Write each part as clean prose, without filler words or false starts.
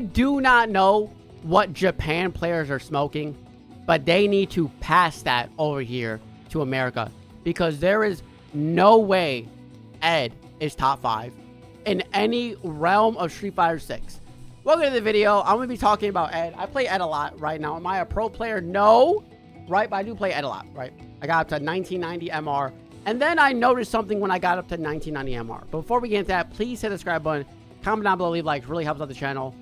do not know what Japan players are smoking, but they need to pass that over here to America, because there is no way Ed is top 5 in any realm of Street Fighter 6. Welcome to the video. I'm going to be talking about Ed. I play Ed a lot right now. Am I a pro player? No. Right? But I do play Ed a lot, right? I got up to 1990 MR. And then I noticed something when I got up to 1990 MR. But before we get into that, please hit the subscribe button. Comment down below, leave likes. Really helps out the channel.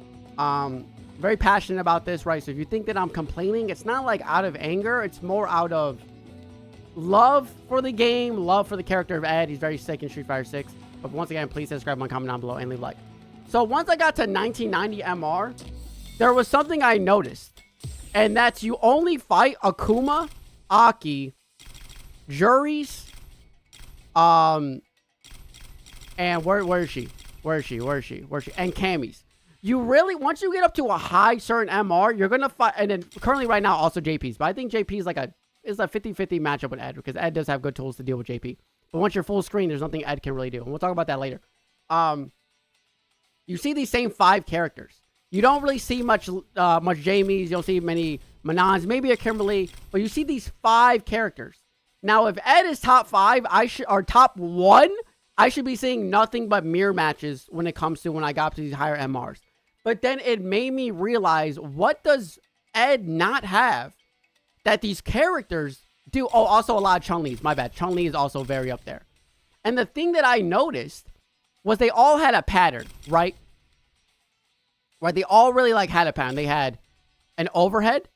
Very passionate about this, right? So if you think that I'm complaining, it's not like out of anger. It's more out of love for the game, love for the character of Ed. He's very sick in Street Fighter 6. But once again, please subscribe and comment down below and leave a like. So once I got to 1990 MR, there was something I noticed. And that's you only fight Akuma, Aki, Juris, and where is she? Where is she? And Cammy's. You really, once you get up to a high certain MR, you're going to fight, and then currently right now also JP's. But I think JP is like a 50-50 matchup with Ed, because Ed does have good tools to deal with JP. But once you're full screen, there's nothing Ed can really do. And we'll talk about that later. You see these same 5 characters. You don't really see much Jamies. You don't see many Manons, maybe a Kimberly. But you see these 5 characters. Now, if Ed is top 5, or top 1, I should be seeing nothing but mirror matches when it comes to when I got up to these higher MRs. But then it made me realize, what does Ed not have that these characters do? Oh, also a lot of Chun-Li's. My bad. Chun-Li is also very up there. And the thing that I noticed was they all had a pattern, right? Right, they all really had a pattern. They had an overhead,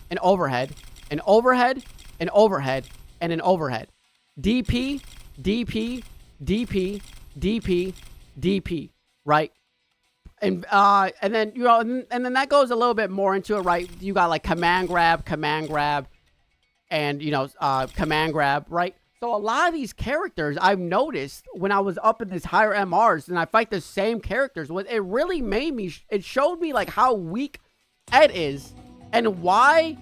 an overhead, an overhead, an overhead, and an overhead. DP, DP, DP, DP, DP, right? And then, you know, and then that goes a little bit more into it, right? You got like command grab, and, you know, command grab, right? So a lot of these characters I've noticed when I was up in these higher MRs and I fight the same characters, it really made me, it showed me like how weak Ed is and why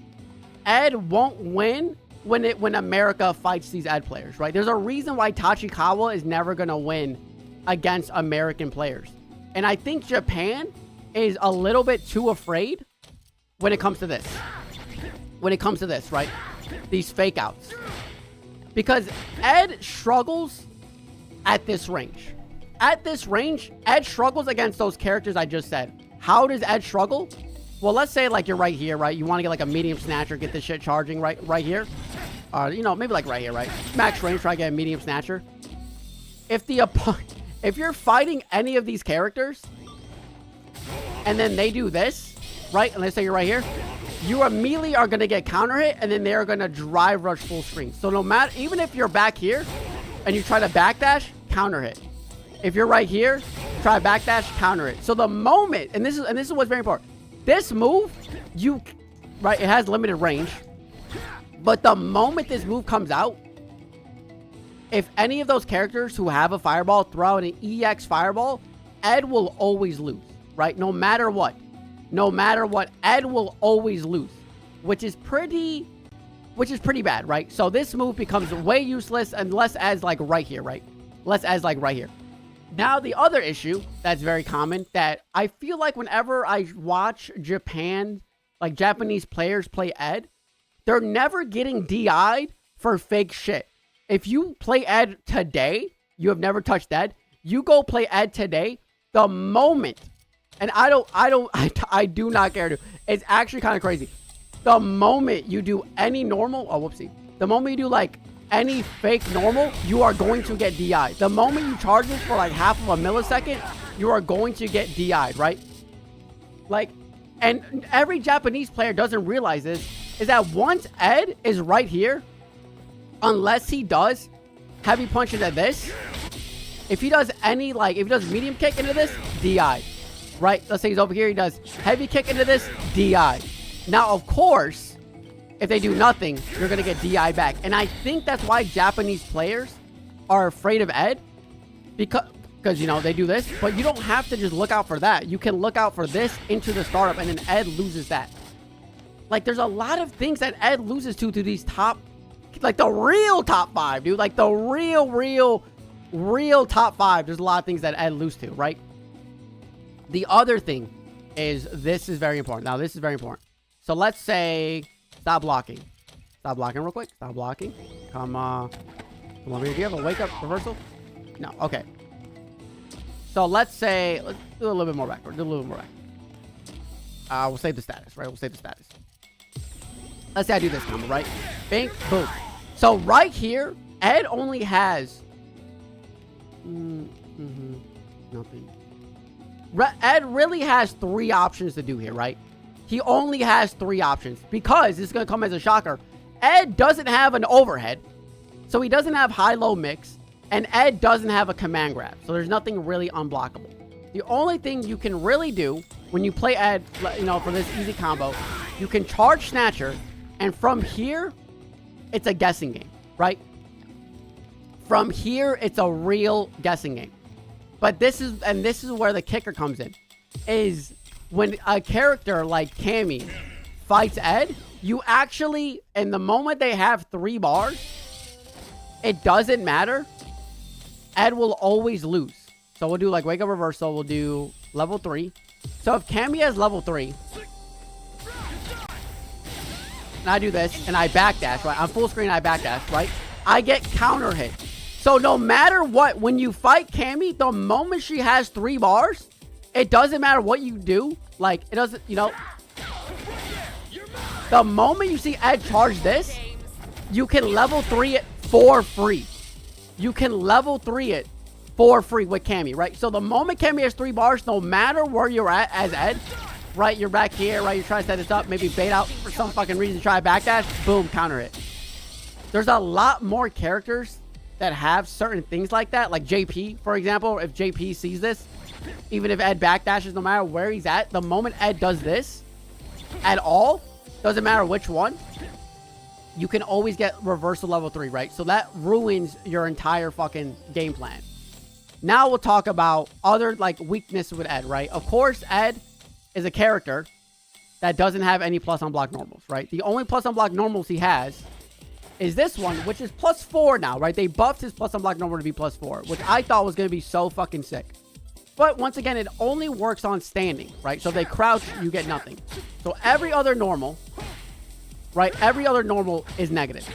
Ed won't win when America fights these Ed players, right? There's a reason why Tachikawa is never going to win against American players. And I think Japan is a little bit too afraid when it comes to this. When it comes to this, right? These fake outs. Because Ed struggles at this range. At this range, Ed struggles against those characters I just said. How does Ed struggle? Well, let's say like you're right here, right? You want to get like a medium snatcher, get this shit charging right here. You know, maybe like right here, right? Max range, try to get a medium snatcher. If you're fighting any of these characters, and then they do this, right? And let's say you're right here. You immediately are going to get counter hit, and then they're going to drive rush full screen. So no matter, even if you're back here and you try to backdash, counter hit. If you're right here, try backdash, counter hit. So the moment, and this is what's very important. This move, right, it has limited range. But the moment this move comes out, if any of those characters who have a fireball throw out an EX fireball, Ed will always lose, right? No matter what. No matter what, Ed will always lose, which is pretty bad, right? So this move becomes way useless unless Ed's like right here, right? Unless Ed's like right here. Now, the other issue that's very common that I feel like whenever I watch Japan, like Japanese players play Ed, they're never getting DI'd for fake shit. If you play Ed today, you have never touched Ed, you go play Ed today, the moment, and I do not care to. It's actually kind of crazy. The moment you do any normal, oh, whoopsie. The moment you do like any fake normal, you are going to get DI'd. The moment you charge this for like half of a millisecond, you are going to get DI'd, right? Like, and every Japanese player doesn't realize this, is that once Ed is right here, unless he does heavy punch into this, if he does any, like, if he does medium kick into this, DI. Right? Let's say he's over here, he does heavy kick into this, DI. Now, of course, if they do nothing, you're going to get DI back. And I think that's why Japanese players are afraid of Ed. Because, you know, they do this. But you don't have to just look out for that. You can look out for this into the startup, and then Ed loses that. Like, there's a lot of things that Ed loses to these top, like the real top 5, dude. Like the real top 5. There's a lot of things that Ed loses to, right? The other thing is this is very important. Now, this is very important. So let's say, stop blocking. Stop blocking real quick. Stop blocking. Come on. Come over here. Do you have a wake up reversal? No. Okay. So let's say, let's do a little bit more backward. Do a little bit more back. We'll save the status, right? We'll save the status. Let's say I do this combo, right? Bink, boom. So right here, Ed only has nothing. Ed really has 3 options to do here, right? He only has 3 options because this is going to come as a shocker. Ed doesn't have an overhead, so he doesn't have high-low mix, and Ed doesn't have a command grab, so there's nothing really unblockable. The only thing you can really do when you play Ed, you know, for this easy combo, you can charge Snatcher, and from here, it's a guessing game, right? From here, it's a real guessing game. But this is where the kicker comes in, is when a character like Cammy fights Ed, you actually, in the moment they have 3 bars, it doesn't matter. Ed will always lose. So we'll do like wake up reversal. We'll do level 3. So if Cammy has level 3, and I do this, and I backdash, right? On full screen, I backdash, right? I get counter hit. So no matter what, when you fight Cammy, the moment she has 3 bars, it doesn't matter what you do. Like, it doesn't, you know. The moment you see Ed charge this, you can level 3 it for free. You can level 3 it for free with Cammy, right? So the moment Cammy has 3 bars, no matter where you're at as Ed, right? You're back here, right? You're trying to set this up, maybe bait out for some fucking reason, try a backdash, boom, counter hit. There's a lot more characters that have certain things like that, like JP, for example. If JP sees this, even if Ed backdashes, no matter where he's at, the moment Ed does this at all, doesn't matter which one, you can always get reversal level 3, right? So that ruins your entire fucking game plan. Now we'll talk about other like weakness with Ed, right? Of course, Ed is a character that doesn't have any plus on block normals, right? The only plus on block normals he has is this one, which is +4 now, right? They buffed his plus on block normal to be +4, which I thought was going to be so fucking sick. But once again, it only works on standing, right? So if they crouch, you get nothing. So every other normal, right? Every other normal is negative.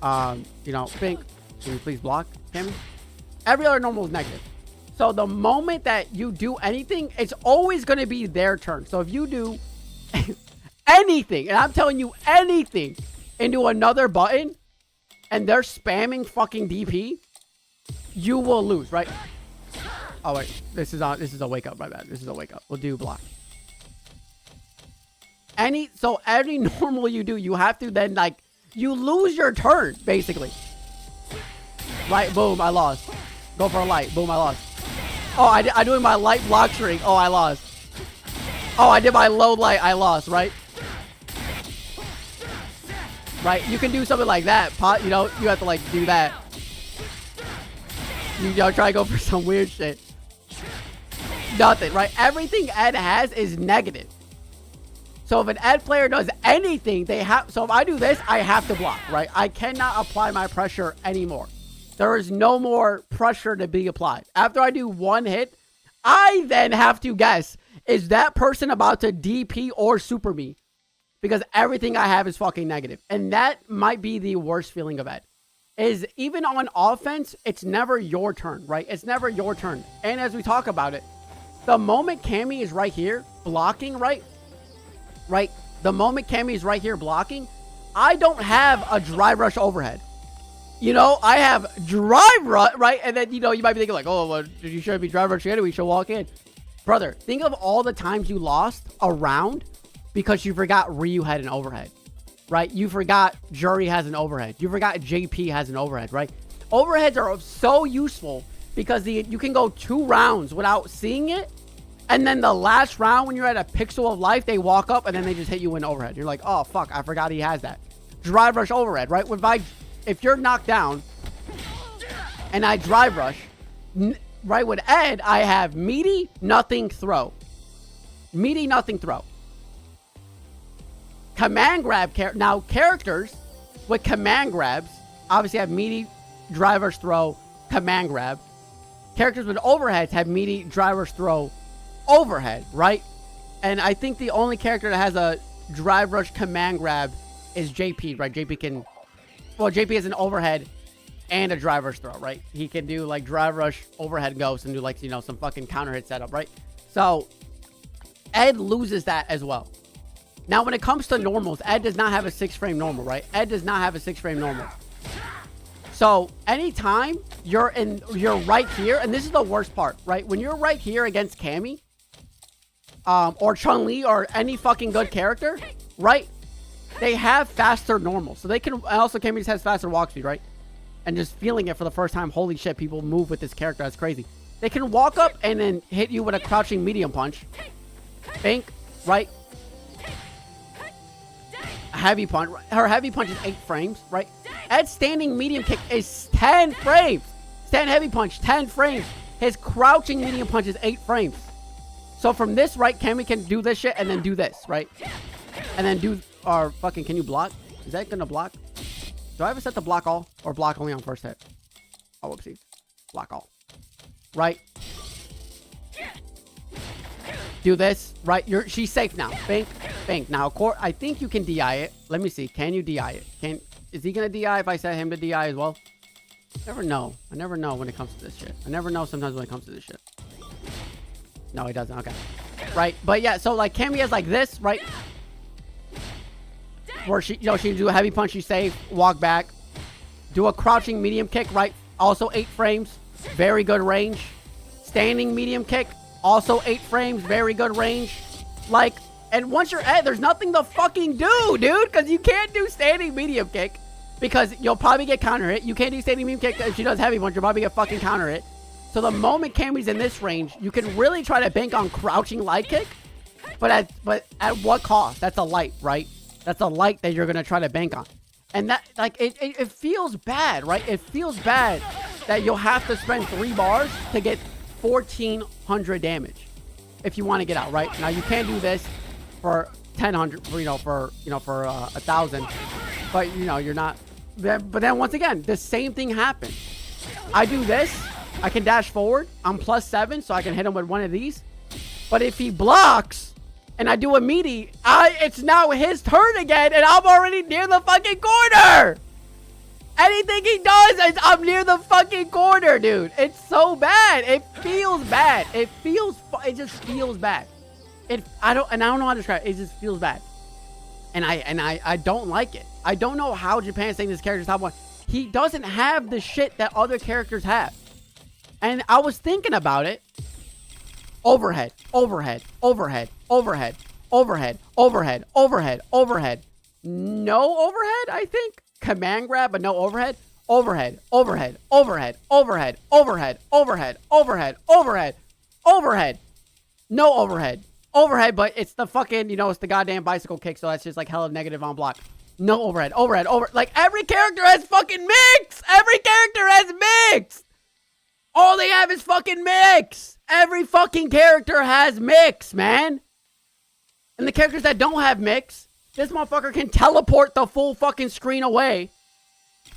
You know, Pink, can you please block, Cammy? Every other normal is negative. So the moment that you do anything, it's always going to be their turn. So if you do anything, and I'm telling you anything, into another button, and they're spamming fucking DP, you will lose, right? Oh wait, this is a wake up, my bad. This is a wake up. We'll do block. So any normal you do, you have to then like, you lose your turn, basically. Right, boom, I lost. Go for a light, boom, I lost. Oh, I'm doing my light block string. Oh, I lost. Oh, I did my low light, I lost, right? Right, you can do something like that. You know, you have to like do that. You know, try to go for some weird shit. Nothing, right? Everything Ed has is negative. So if an Ed player does anything, they have. So if I do this, I have to block, right? I cannot apply my pressure anymore. There is no more pressure to be applied. After I do one hit, I then have to guess, is that person about to DP or super me? Because everything I have is fucking negative. And that might be the worst feeling of Ed. Is even on offense, it's never your turn, right? It's never your turn. And as we talk about it, the moment Cammy is right here blocking, right? The moment Cammy is right here blocking, I don't have a drive rush overhead. You know, I have drive rush, right? And then, you know, you might be thinking like, oh, well, you shouldn't be drive rushing anyway. You should walk in. Brother, think of all the times you lost a round because you forgot Ryu had an overhead, right? You forgot Jury has an overhead. You forgot JP has an overhead, right? Overheads are so useful because you can go 2 rounds without seeing it. And then the last round, when you're at a pixel of life, they walk up and then they just hit you in overhead. You're like, oh, fuck, I forgot he has that. Drive rush overhead, right? If you're knocked down and I drive rush, right, with Ed, I have meaty, nothing, throw. Meaty, nothing, throw. Command grab, now characters with command grabs, obviously have meaty, drive rush, throw, command grab. Characters with overheads have meaty, drive rush, throw, overhead, right? And I think the only character that has a drive rush command grab is JP, right? JP can... Well, JP has an overhead and a drive rush throw, right? He can do, like, drive rush, overhead ghost, and do, like, you know, some fucking counter hit setup, right? So, Ed loses that as well. Now, when it comes to normals, Ed does not have a 6-frame normal, right? Ed does not have a 6-frame normal. So, anytime you're right here, and this is the worst part, right? When you're right here against Cammy, or Chun-Li, or any fucking good character, right? They have faster normals. So they can, and also Cammy just has faster walk speed, right? And just feeling it for the first time, holy shit, people move with this character, that's crazy. They can walk up and then hit you with a crouching medium punch. Bink, right? A heavy punch. Her heavy punch is 8 frames, right? Ed's standing medium kick is 10 frames. Stand heavy punch, 10 frames. His crouching medium punch is 8 frames. So from this, right, Cammy can do this shit and then do this, right? And then do, or fucking, can you block? Is that gonna block? Do I have a set to block all? Or block only on first hit? Oh, whoopsie. Block all. Right? Do this, right? She's safe now. Bink, bink. Now, of course, I think you can DI it. Let me see. Can you DI it? Is he gonna DI if I set him to DI as well? Never know. I never know when it comes to this shit. I never know sometimes when it comes to this shit. No, he doesn't. Okay. Right. But yeah, so like Cammy has like this, right? Where she, you know, she can do a heavy punch, she's safe, walk back. Do a crouching medium kick, right? Also 8 frames. Very good range. Standing medium kick. Also 8 frames. Very good range. Like, and once you're at, there's nothing to fucking do, dude. Because you can't do standing medium kick. Because you'll probably get counter hit. You can't do standing medium kick if she does heavy punch. You'll probably get fucking counter hit. So the moment Cammy's in this range, you can really try to bank on crouching light kick. But at what cost? That's a light, right? That's a light that you're going to try to bank on. And that, like, it feels bad, right? It feels bad that you'll have to spend 3 bars to get 1,400 damage if you want to get out, right? Now, you can't do this for 1,000, for 1,000. But, you know, you're not. But then, once again, the same thing happens. I do this. I can dash forward. I'm +7, so I can hit him with one of these. But if he blocks and I do a meaty, it's now his turn again, and I'm already near the fucking corner. Anything he does, I'm near the fucking corner, dude. It's so bad. It feels bad. It just feels bad. I don't know how to describe it. It just feels bad. And I don't like it. I don't know how Japan's saying this character's top 1. He doesn't have the shit that other characters have. And I was thinking about it. Overhead, overhead, overhead, overhead, overhead, overhead, overhead, overhead. No overhead, I think. Command grab, but no overhead. Overhead, overhead, overhead, overhead, overhead, overhead, overhead, overhead, overhead. No overhead. Overhead, but it's the fucking, it's the goddamn bicycle kick, so that's just like hella negative on block. No overhead, overhead, like every character has fucking mix! Every character has mix! All they have is fucking mix! Every fucking character has mix, man! And the characters that don't have mix, this motherfucker can teleport the full fucking screen away.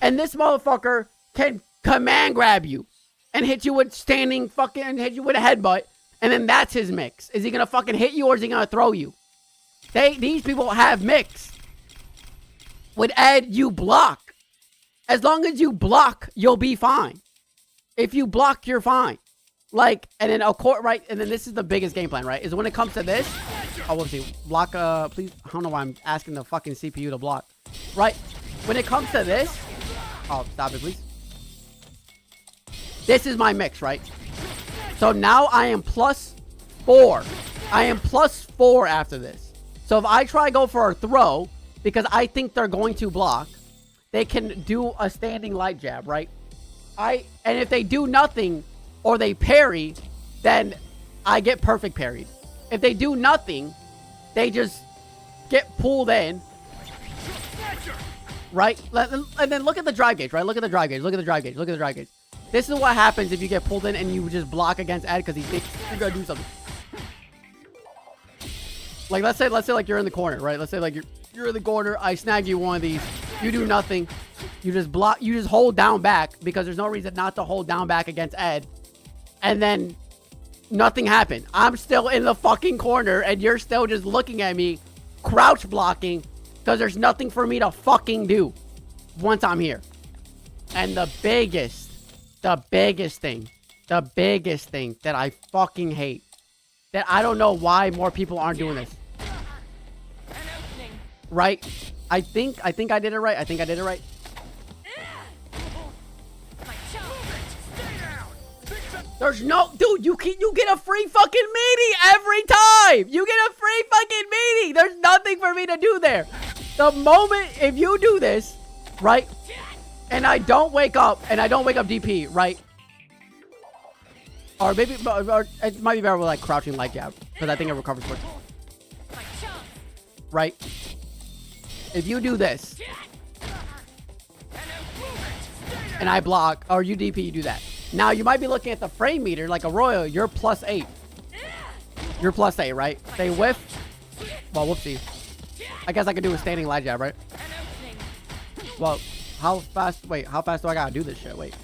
And this motherfucker can command grab you. And hit you with standing fucking, hit you with a headbutt. And then that's his mix. Is he gonna fucking hit you or is he gonna throw you? These people have mix. With Ed, you block. As long as you block, you'll be fine. If you block, you're fine. Like, and then right, and then this is the biggest game plan, right? Is when it comes to this. Oh, we'll see. Block, please. I don't know why I'm asking the fucking CPU to block. Right? When it comes to this. Oh, stop it, please. This is my mix, right? So now I am +4. I am +4 after this. So if I try to go for a throw, because I think they're going to block, they can do a standing light jab, right? And if they do nothing or they parry, then I get perfect parried. If they do nothing, they just get pulled in. Right? And then look at the drive gauge, right? Look at the drive gauge. Look at the drive gauge. Look at the drive gauge. This is what happens if you get pulled in and you just block against Ed because he thinks you're going to do something. Like, let's say like you're in the corner, right? Let's say like you're in the corner. I snag you one of these. You do nothing. You just block. You just hold down back because there's no reason not to hold down back against Ed. And then Nothing happened. I'm still in the fucking corner and you're still just looking at me, crouch blocking, because there's nothing for me to fucking do once I'm here. And the biggest thing that I fucking hate, that I don't know why more people aren't doing this. Right? I think I did it right. I think I did it right. There's no, dude, you get a free fucking meaty every time. You get a free fucking meaty. There's nothing for me to do there. The moment, if you do this, right, and I don't wake up DP, right, or maybe, or it might be better with like crouching light jab, because I think it recovers quick. Right? If you do this, and I block, or you DP, you do that. Now, you might be looking at the frame meter, like Arroyo, you're +8. You're +8, right? They whiff. Well, whoopsie. I guess I could do a standing light jab, right? Well, how fast do I gotta do this shit? Wait.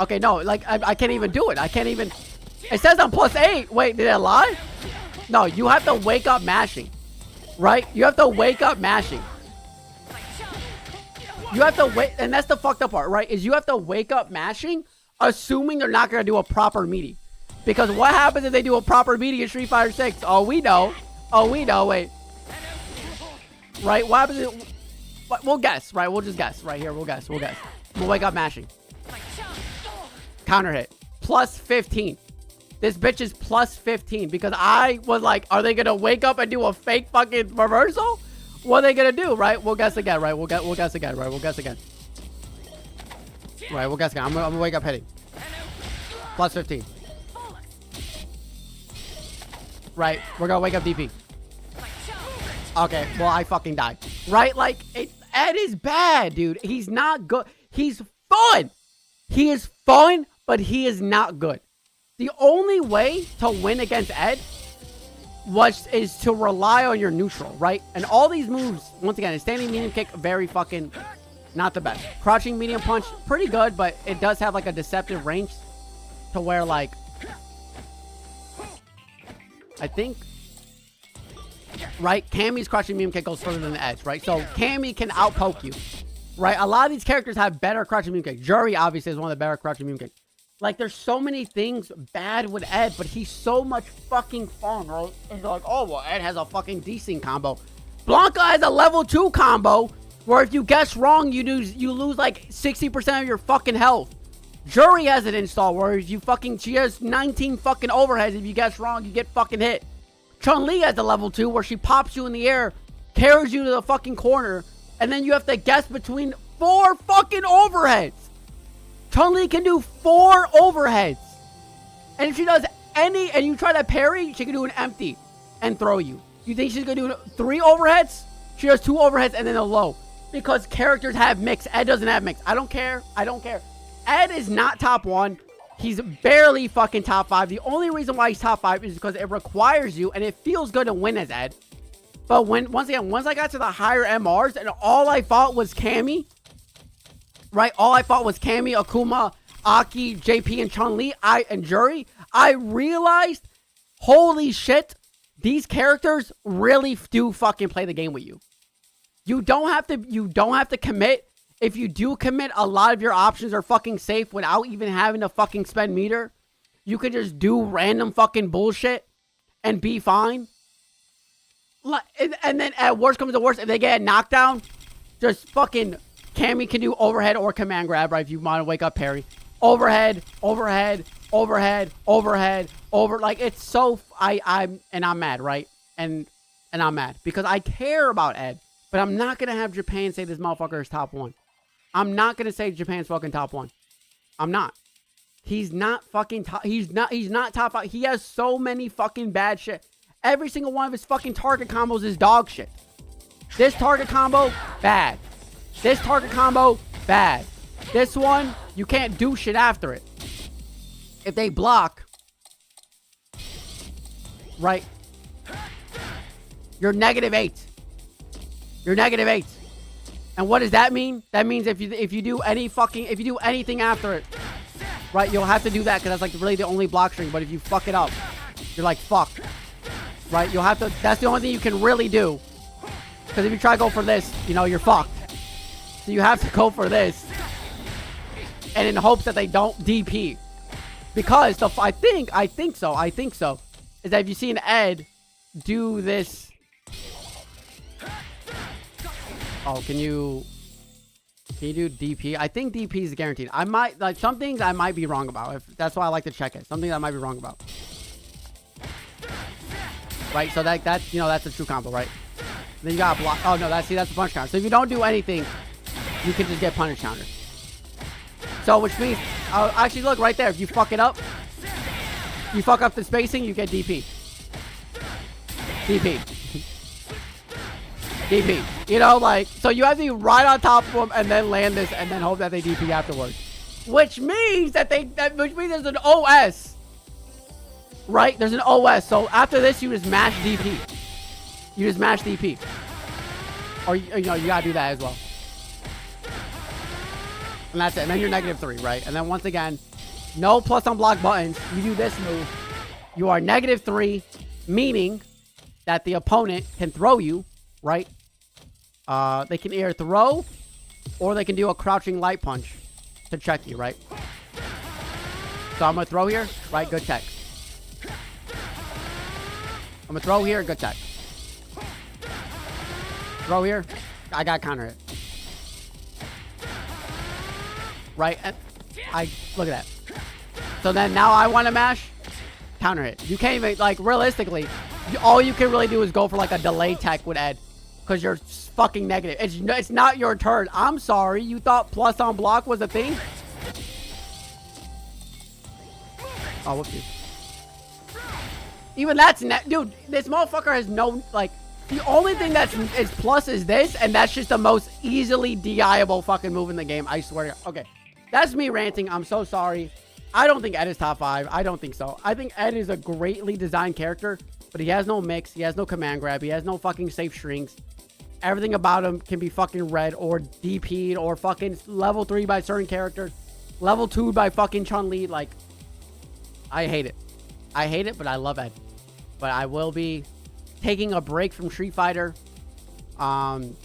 Okay, no, like, I can't even do it. I can't even. It says I'm +8. Wait, did it lie? No, you have to wake up mashing. Right? You have to wake up mashing. You have to wait, and that's the fucked up part, right? Is you have to wake up mashing, assuming they're not gonna do a proper meaty. Because what happens if they do a proper meaty in Street Fighter 6? Oh, we know. Oh, we know. Wait. Right? What happens if... We'll guess, right? We'll just guess. Right here, we'll guess. We'll wake up mashing. Counter hit. +15. This bitch is +15. Because I was like, are they gonna wake up and do a fake fucking reversal? What are they gonna do, right? We'll guess again, right? We'll guess again, right? We'll guess again. Right, we'll guess again. I'm gonna wake up hitting. +15. Right, we're gonna wake up DP. Okay, well, I fucking died. Right, like, Ed is bad, dude. He's not good. He's fun. He is fun, but he is not good. The only way to win against Ed is to rely on your neutral, right? And all these moves, once again, a standing medium kick, very fucking not the best. Crouching medium punch, pretty good, but it does have like a deceptive range to where like, I think, right? Cammy's crouching medium kick goes further than the edge, right? So Cammy can outpoke you, right? A lot of these characters have better crouching medium kick. Jury obviously is one of the better crouching medium kick. Like, there's so many things bad with Ed, but he's so much fucking fun, right? And you're like, oh, well, Ed has a fucking decent combo. Blanca has a level 2 combo, where if you guess wrong, you lose like 60% of your fucking health. Jury has an install, where if you fucking, she has 19 fucking overheads. If you guess wrong, you get fucking hit. Chun-Li has a level 2, where she pops you in the air, carries you to the fucking corner, and then you have to guess between 4 fucking overheads. Chun-Li can do 4 overheads. And if she does any, and you try to parry, she can do an empty and throw you. You think she's going to do 3 overheads? She does 2 overheads and then a low. Because characters have mix. Ed doesn't have mix. I don't care. I don't care. Ed is not top 1. He's barely fucking top 5. The only reason why he's top 5 is because it requires you, and it feels good to win as Ed. But once I got to the higher MRs, and all I fought was Cammy, right? All I fought was Cammy, Akuma, Aki, JP, and Chun-Li, and Jury. I realized, holy shit, these characters really do fucking play the game with you. You don't have to commit. If you do commit, a lot of your options are fucking safe without even having to fucking spend meter. You can just do random fucking bullshit and be fine. And then at worst comes to worst, if they get a knockdown, just fucking Cammy can do overhead or command grab, right? If you want to wake up parry. Overhead, overhead, overhead, overhead, like it's so I'm mad, right? And I'm mad because I care about Ed, but I'm not gonna have Japan say this motherfucker is top 1. I'm not gonna say Japan's fucking top 1. I'm not. He's not fucking top. He's not top 5. He has so many fucking bad shit. Every single one of his fucking target combos is dog shit. This target combo, bad. This target combo, bad. This one, you can't do shit after it. If they block, right, you're -8. You're -8. And what does that mean? That means if you do anything after it, right? You'll have to do that because that's like really the only block string. But if you fuck it up, you're like, fuck. Right? You'll have to, that's the only thing you can really do. Because if you try to go for this, you know, you're fucked. So you have to go for this. And in hopes that they don't DP. Because the, I think so, is that if you see an Ed do this. Oh, can you do DP? I think DP is guaranteed. I might, like, some things I might be wrong about. If that's why I like to check it. Something I might be wrong about. Right, so that's, you know, that's a true combo, right? Then you gotta block. Oh, no, that's a punch counter. So if you don't do anything, you can just get punish counter. So, which means, actually, look, right there. If you fuck it up, you fuck up the spacing, you get DP. DP. DP. You know, like, so you have to be right on top of them and then land this and then hope that they DP afterwards. Which means that which means there's an OS. Right? There's an OS. So after this, you just mash DP. You just mash DP. Or, you know, you gotta do that as well. And that's it. And then you're -3, right? And then once again, no plus on block buttons. You do this move. You are -3, meaning that the opponent can throw you, right? They can either throw or they can do a crouching light punch to check you, right? So I'm gonna throw here, right? Good tech. I'm gonna throw here, good tech. Throw here, I gotta counter it. Right? And look at that. So then now I want to mash, counter it. You can't even, like, realistically, all you can really do is go for like a delay tech with Ed. Because you're fucking negative. It's not your turn. I'm sorry. You thought plus on block was a thing? Oh, whoop you. Even that's dude, this motherfucker has no, like, the only thing that's is plus is this, and that's just the most easily DI-able fucking move in the game. I swear to God. Okay. That's me ranting. I'm so sorry. I don't think Ed is top 5. I don't think so. I think Ed is a greatly designed character, but he has no mix. He has no command grab. He has no fucking safe strings. Everything about him can be fucking read or DP'd or fucking level 3 by certain characters. Level 2 by fucking Chun-Li. Like, I hate it. I hate it, but I love Ed. But I will be taking a break from Street Fighter.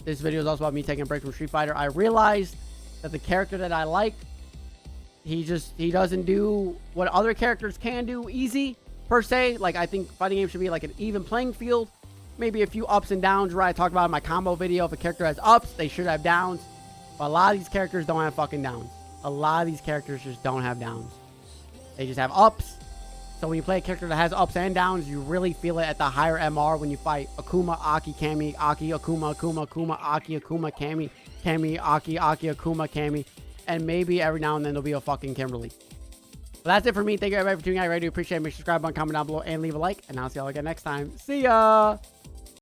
This video is also about me taking a break from Street Fighter. I realized that the character that I like, he doesn't do what other characters can do easy, per se. Like, I think fighting games should be like an even playing field. Maybe a few ups and downs, right? I talked about in my combo video. If a character has ups, they should have downs. But a lot of these characters don't have fucking downs. A lot of these characters just don't have downs. They just have ups. So when you play a character that has ups and downs, you really feel it at the higher MR when you fight Akuma, Aki, Kami, Aki, Akuma, Akuma, Akuma, Aki, Akuma, Kami, Kami, Aki, Aki, Akuma, Kami. And maybe every now and then there'll be a fucking Kimberly. But that's it for me. Thank you everybody for tuning out. I really do appreciate it. Make sure to subscribe, comment down below, and leave a like. And I'll see y'all again next time. See ya!